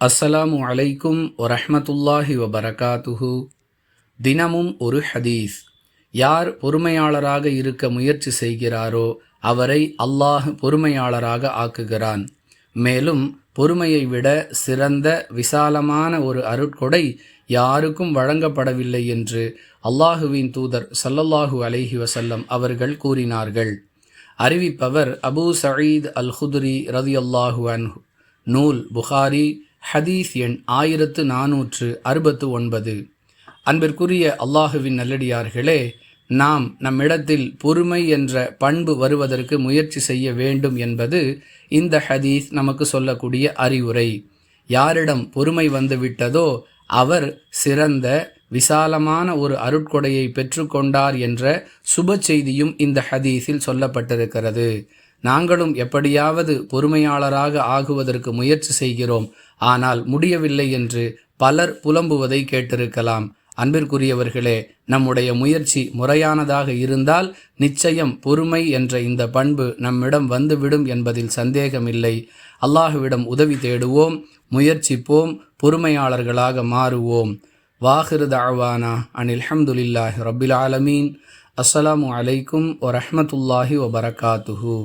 அஸ்ஸலாமு அலைக்கும் வரஹ்மத்துல்லாஹி வபரகாத்துஹு. தினமும் ஒரு ஹதீஸ். யார் பொறுமையாளராக இருக்க முயற்சி செய்கிறாரோ அவரை அல்லாஹ் பொறுமையாளராக ஆக்குகிறான். மேலும் பொறுமையை விட சிறந்த விசாலமான ஒரு அருட்கொடை யாருக்கும் வழங்கப்படவில்லை என்று அல்லாஹுவின் தூதர் ஸல்லல்லாஹு அலைஹி வஸல்லம் அவர்கள் கூறினார்கள். அறிவிப்பவர் அபூ சயீத் அல் குத்ரி ரலியல்லாஹு அன்ஹு. நூல் புகாரி, ஹதீஸ் எண் 1469. அன்பிற்குரிய அல்லாஹுவின் நல்லடியார்களே, நாம் நம்மிடத்தில் பொறுமை என்ற பண்பு வருவதற்கு முயற்சி செய்ய வேண்டும் என்பது இந்த ஹதீஸ் நமக்கு சொல்லக்கூடிய அறிவுரை. யாரிடம் பொறுமை வந்துவிட்டதோ அவர் சிறந்த விசாலமான ஒரு அருட்கொடையை பெற்றுக்கொண்டார் என்ற சுப செய்தியும் இந்த ஹதீஸில் சொல்லப்பட்டிருக்கிறது. நாங்களும் எப்படியாவது பொறுமையாளராக ஆகுவதற்கு முயற்சி செய்கிறோம், ஆனால் முடியவில்லை என்று பலர் புலம்புவதை கேட்டிருக்கலாம். அன்பிற்குரியவர்களே, நம்முடைய முயற்சி முறையானதாக இருந்தால் நிச்சயம் பொறுமை என்ற இந்த பண்பு நம்மிடம் வந்துவிடும் என்பதில் சந்தேகமில்லை. அல்லாஹுவிடம் உதவி தேடுவோம், முயற்சிப்போம், பொறுமையாளர்களாக மாறுவோம். வாஹிரு தஅவானா அனில் ஹம்துலில்லாஹி ரப்பில் ஆலமீன். அஸ்ஸலாமு அலைக்கும் வரஹ்மத்துல்லாஹி வபரகாத்துஹு.